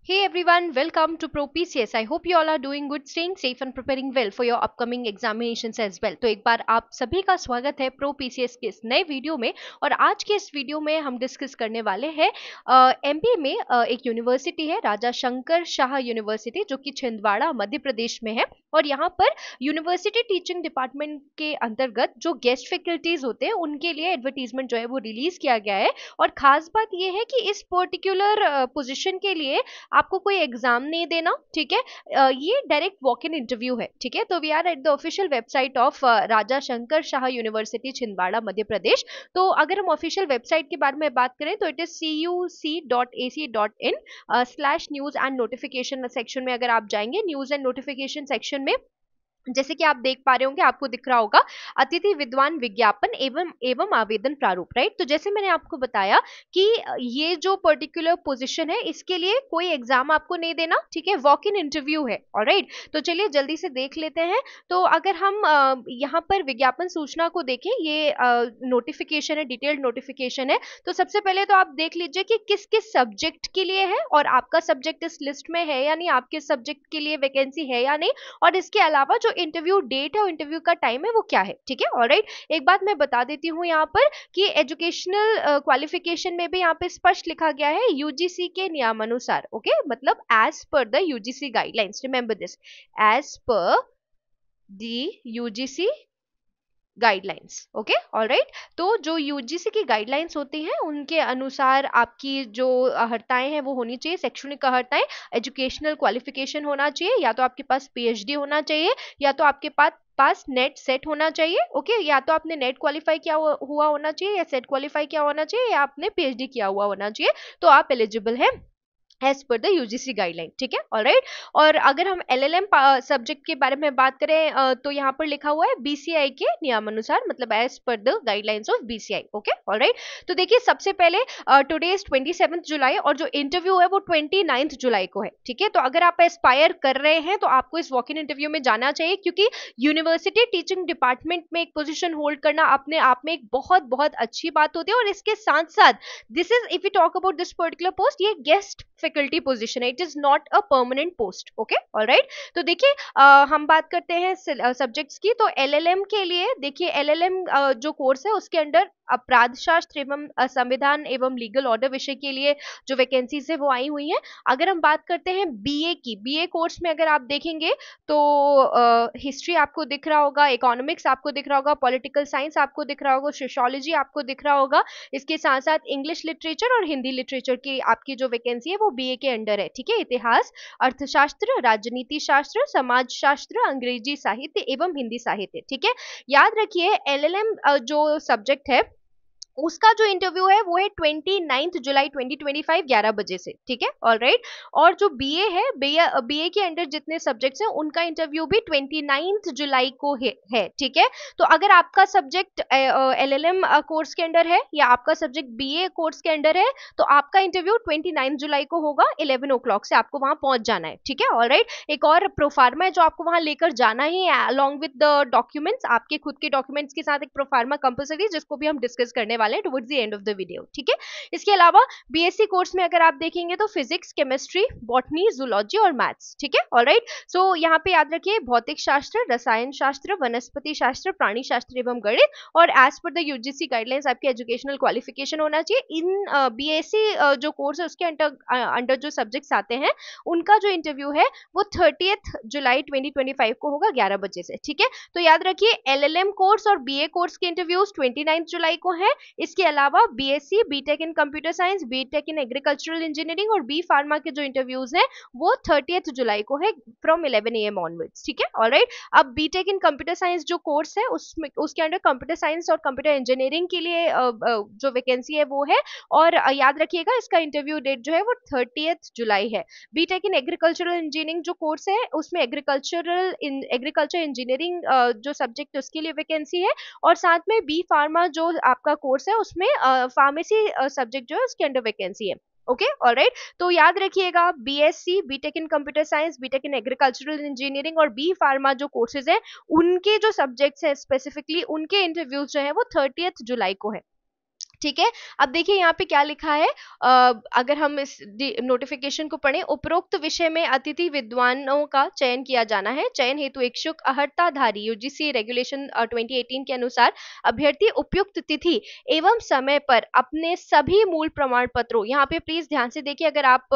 Hey everyone, welcome to Pro PCS. I hope you all are doing good, staying safe and preparing well for your upcoming examinations as well. तो एक बार आप सभी का स्वागत है pro PCS के इस नए वीडियो में। और आज के इस वीडियो में हम डिस्कस करने वाले हैं एमपी में एक यूनिवर्सिटी है राजा शंकर शाह यूनिवर्सिटी, जो कि छिंदवाड़ा मध्य प्रदेश में है। और यहाँ पर यूनिवर्सिटी टीचिंग डिपार्टमेंट के अंतर्गत जो गेस्ट फैकल्टीज होते हैं उनके लिए एडवर्टीजमेंट जो है वो रिलीज किया गया है। और खास बात यह है कि इस पर्टिकुलर पोजिशन के लिए आपको कोई एग्जाम नहीं देना, ठीक है। ये डायरेक्ट वॉक इन इंटरव्यू है, ठीक है। तो we are at the official website of Raja Shankar Shah university Chhindwara Madhya Pradesh. तो अगर हम ऑफिशियल वेबसाइट के बारे में बात करें तो इट इज cuc.ac.in/न्यूज एंड नोटिफिकेशन सेक्शन में अगर आप जाएंगे न्यूज एंड नोटिफिकेशन सेक्शन में, जैसे कि आप देख पा रहे होंगे, आपको दिख रहा होगा अतिथि विद्वान विज्ञापन एवं एवं आवेदन प्रारूप, राइट। तो जैसे मैंने आपको बताया कि ये जो पर्टिकुलर पोजीशन है इसके लिए कोई एग्जाम आपको नहीं देना, ठीक है, वॉक इन इंटरव्यू है, ऑलराइट। तो चलिए जल्दी से देख लेते हैं। तो अगर हम यहाँ पर विज्ञापन सूचना को देखें, ये नोटिफिकेशन है, डिटेल्ड नोटिफिकेशन है। तो सबसे पहले तो आप देख लीजिए कि किस किस सब्जेक्ट के लिए है और आपका सब्जेक्ट इस लिस्ट में है या नहीं, आपके सब्जेक्ट के लिए वैकेंसी है या नहीं, और इसके अलावा जो इंटरव्यू डेट है और इंटरव्यू का टाइम है वो क्या है, ठीक है, ऑलराइट। एक बात मैं बता देती हूँ यहाँ पर कि एजुकेशनल क्वालिफिकेशन में भी यहाँ पे स्पष्ट लिखा गया है यूजीसी के नियमानुसार, ओके, मतलब as per the UGC guidelines, remember this, as per the UGC guidelines, okay, alright. तो जो यूजीसी की गाइडलाइंस होती हैं उनके अनुसार आपकी जो अहर्ताएं हैं वो होनी चाहिए, शैक्षणिक अहर्ताएं, एजुकेशनल क्वालिफिकेशन होना चाहिए, या तो आपके पास पीएचडी होना चाहिए, या तो आपके पास नेट सेट होना चाहिए, ओके, या तो आपने नेट क्वालिफाई किया हुआ होना चाहिए, या सेट क्वालिफाई किया होना चाहिए, या आपने पीएचडी किया हुआ होना चाहिए, तो आप एलिजिबल हैं as per the UGC guideline, ठीक है, ऑलराइट। और अगर हम एलएलएम सब्जेक्ट के बारे में बात करें तो यहाँ पर लिखा हुआ है बीसीआई के नियमानुसार, मतलब as per the guidelines of BCI, okay, alright. तो देखिए सबसे पहले टुडे इज 27 जुलाई और जो इंटरव्यू है वो 29 जुलाई को है, ठीक है। तो अगर आप एस्पायर कर रहे हैं तो आपको इस वॉक इन इंटरव्यू में जाना चाहिए, क्योंकि यूनिवर्सिटी टीचिंग डिपार्टमेंट में एक पोजिशन होल्ड करना अपने आप में एक बहुत बहुत अच्छी बात होती है। और इसके साथ साथ this is, if you talk about this particular post, ये गेस्ट फैकल्टी पोजीशन है, it is not a permanent post, okay, alright. तो देखिए हम बात करते हैं सब्जेक्ट्स की। तो एलएलएम के लिए देखिए, एलएलएम जो कोर्स है उसके अंडर अपराध शास्त्र एवं संविधान एवं लीगल ऑर्डर विषय के लिए जो वैकेंसीज है वो आई हुई हैं। अगर हम बात करते हैं बीए की, बीए कोर्स में अगर आप देखेंगे तो हिस्ट्री आपको दिख रहा होगा, इकोनॉमिक्स आपको दिख रहा होगा, पॉलिटिकल साइंस आपको दिख रहा होगा, सोशियोलॉजी आपको दिख रहा होगा। इसके साथ साथ इंग्लिश लिटरेचर और हिंदी लिटरेचर की आपकी जो वैकेंसी है वो बीए के अंडर है, ठीक है। इतिहास, अर्थशास्त्र, राजनीति शास्त्र, समाज शास्त्र, अंग्रेजी साहित्य एवं हिंदी साहित्य, ठीक है। याद रखिए एलएलएम जो सब्जेक्ट है उसका जो इंटरव्यू है वो है 29 जुलाई 2025 11 बजे से, ठीक है, ऑलराइट। और जो बीए है, बीए के अंडर जितने सब्जेक्ट्स हैं उनका इंटरव्यू भी 29 जुलाई को है, ठीक है। तो अगर आपका सब्जेक्ट एलएलएम कोर्स के अंडर है या आपका सब्जेक्ट बीए कोर्स के अंडर है तो आपका इंटरव्यू 29 जुलाई को होगा 11 o'clock से, आपको वहां पहुंच जाना है, ठीक है, ऑलराइट। एक और प्रोफार्मा है जो आपको वहां लेकर जाना ही है अलॉन्ग विद द डॉक्यूमेंट्स, आपके खुद के डॉक्यूमेंट्स के साथ एक प्रोफार्मा कंपलसरी, जिसको भी हम डिस्कस करने वाले हैं towards the end of the video, ठीक है। इसके अलावा बीएससी कोर्स में अगर आप देखेंगे तो फिजिक्स, केमिस्ट्री, बॉटनी, जूलॉजी और मैथ्स, ठीक है, ऑलराइट। सो यहाँ पे याद रखिए भौतिक शास्त्र, रसायन शास्त्र, वनस्पति शास्त्र, प्राणी शास्त्र एवं गणित, और as per the UGC guidelines आपकी एजुकेशनल क्वालिफिकेशन होना चाहिए। इन बीएससी जो कोर्स है उसके अंडर जो सब्जेक्ट्स आते हैं उनका जो इंटरव्यू है वो 30 जुलाई 2025 को होगा 11 बजे से, ठीक है। तो याद रखिए एलएलएम कोर्स और बीए कोर्स के इंटरव्यूज 29 जुलाई को है। इसके अलावा BSc, BTech in computer science, BTech in agricultural engineering और बी फार्मा के जो इंटरव्यूज हैं वो 30 जुलाई को है फ्रॉम 11 AM ऑनवर्ड्स, ठीक है, ऑलराइट। अब बीटेक इन कंप्यूटर साइंस जो कोर्स है उसमें उसके अंडर कंप्यूटर साइंस और कंप्यूटर इंजीनियरिंग के लिए जो वैकेंसी है वो है। और याद रखिएगा इसका इंटरव्यू डेट जो है वो 30 जुलाई है। बीटेक इन एग्रीकल्चरल इंजीनियरिंग जो कोर्स है उसमें एग्रीकल्चर इंजीनियरिंग जो सब्जेक्ट उसके लिए वैकेंसी है। और साथ में बी फार्मा जो आपका कोर्स है उसमें फार्मेसी सब्जेक्ट जो है उसके अंडर वैकेंसी है, ओके, ऑलराइट। तो याद रखिएगा BSc, BTech in computer science, BTech in agricultural engineering और बी फार्मा जो कोर्सेज हैं उनके जो सब्जेक्ट्स हैं स्पेसिफिकली उनके इंटरव्यूज जो है वो 30 जुलाई को है, ठीक है। अब देखिए यहाँ पे क्या लिखा है, अगर हम इस नोटिफिकेशन को पढ़ें, उपरोक्त विषय में अतिथि विद्वानों का चयन किया जाना है। चयन हेतु इच्छुक अर्हताधारी यूजीसी रेगुलेशन 2018 के अनुसार अभ्यर्थी उपयुक्त तिथि एवं समय पर अपने सभी मूल प्रमाण पत्रों, यहाँ पे प्लीज ध्यान से देखिए, अगर आप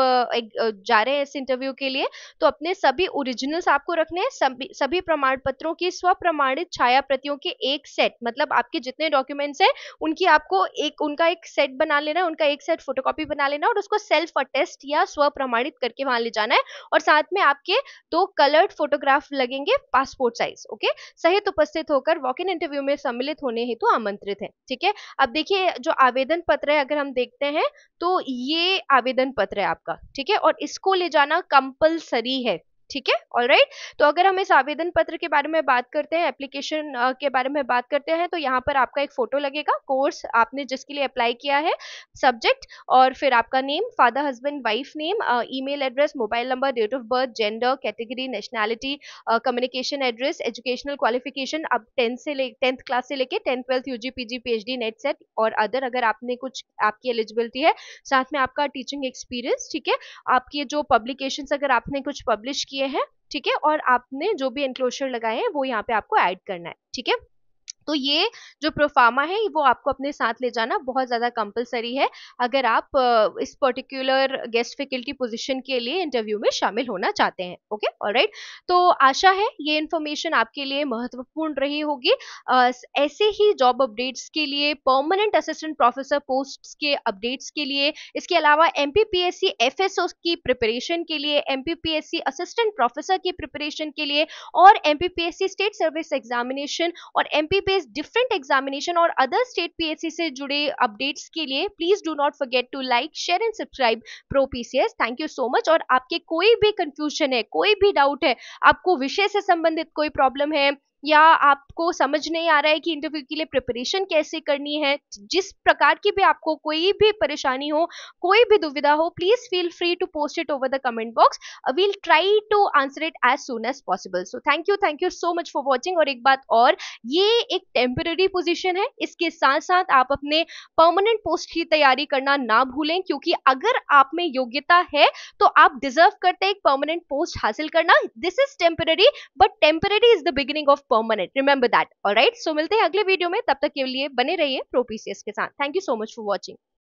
जा रहे हैं इस इंटरव्यू के लिए तो अपने सभी ओरिजिनल्स आपको रखने हैं, सभी प्रमाण पत्रों की स्वप्रमाणित छाया प्रतियों के एक सेट, मतलब आपके जितने डॉक्यूमेंट्स हैं उनकी आपको उनका एक सेट बना लेना है, उनका एक सेट फोटोकॉपी बना लेना है और उसको सेल्फ अटेस्ट या स्व प्रमाणित करके वहां ले जाना है। और साथ में आपके 2 कलर्ड फोटोग्राफ लगेंगे पासपोर्ट साइज, ओके। सहित उपस्थित होकर वॉक इन इंटरव्यू में सम्मिलित होने हेतु आमंत्रित है। ठीक है। अब देखिए जो आवेदन पत्र है, अगर हम देखते हैं तो ये आवेदन पत्र है आपका, ठीक है, और इसको ले जाना कंपलसरी है। ठीक है, ऑलराइट। तो अगर हम इस आवेदन पत्र के बारे में बात करते हैं, एप्लीकेशन के बारे में बात करते हैं, तो यहाँ पर आपका एक फोटो लगेगा, कोर्स आपने जिसके लिए अप्लाई किया है, सब्जेक्ट, और फिर आपका name, father husband wife name, email address, mobile number, date of birth, gender, category, nationality, communication address, educational qualification, अब 10th क्लास से लेके 10th 12th UG PG PhD NET SET और अदर अगर आपने कुछ आपकी एलिजिबिलिटी है, साथ में आपका टीचिंग एक्सपीरियंस, ठीक है, आपके जो पब्लिकेशंस अगर आपने कुछ पब्लिश किए हैं, ठीक है, और आपने जो भी एनक्लोजर लगाए हैं वो यहाँ पे आपको ऐड करना है। ठीक है। तो ये जो प्रोफार्मा है वो आपको अपने साथ ले जाना बहुत ज्यादा कंपलसरी है अगर आप इस पर्टिकुलर गेस्ट फैकल्टी पोजीशन के लिए इंटरव्यू में शामिल होना चाहते हैं। Okay, alright. तो आशा है ये इन्फॉर्मेशन आपके लिए महत्वपूर्ण रही होगी। ऐसे ही जॉब अपडेट्स के लिए, परमानेंट असिस्टेंट प्रोफेसर पोस्ट के अपडेट्स के लिए, इसके अलावा एमपीपीएससी एफएसओ की प्रिपरेशन के लिए, एमपीपीएससी असिस्टेंट प्रोफेसर की प्रिपरेशन के लिए और एमपीपीएससी स्टेट सर्विस एग्जामिनेशन और एमपीपीएससी डिफरेंट एग्जामिनेशन और अदर स्टेट पीएससी से जुड़े अपडेट्स के लिए please do not forget to like, share and subscribe pro PCS. Thank you so much. और आपके कोई भी कंफ्यूजन है, कोई भी डाउट है, आपको विषय से संबंधित कोई प्रॉब्लम है या आपको समझ नहीं आ रहा है कि इंटरव्यू के लिए प्रिपरेशन कैसे करनी है, जिस प्रकार की भी आपको कोई भी परेशानी हो, कोई भी दुविधा हो, please feel free to post it over the comment box. we'll try to answer it as soon as possible. So thank you so much for watching। और एक बात और, ये एक टेम्पररी पोजीशन है, इसके साथ साथ आप अपने परमानेंट पोस्ट की तैयारी करना ना भूलें, क्योंकि अगर आप में योग्यता है तो आप डिजर्व करते हैं एक परमानेंट पोस्ट हासिल करना। This is temporary but temporary is the beginning of permanent, remember that. Alright, so मिलते हैं अगले वीडियो में, तब तक के लिए बने रहिए प्रो पीसीएस के साथ। Thank you so much for watching.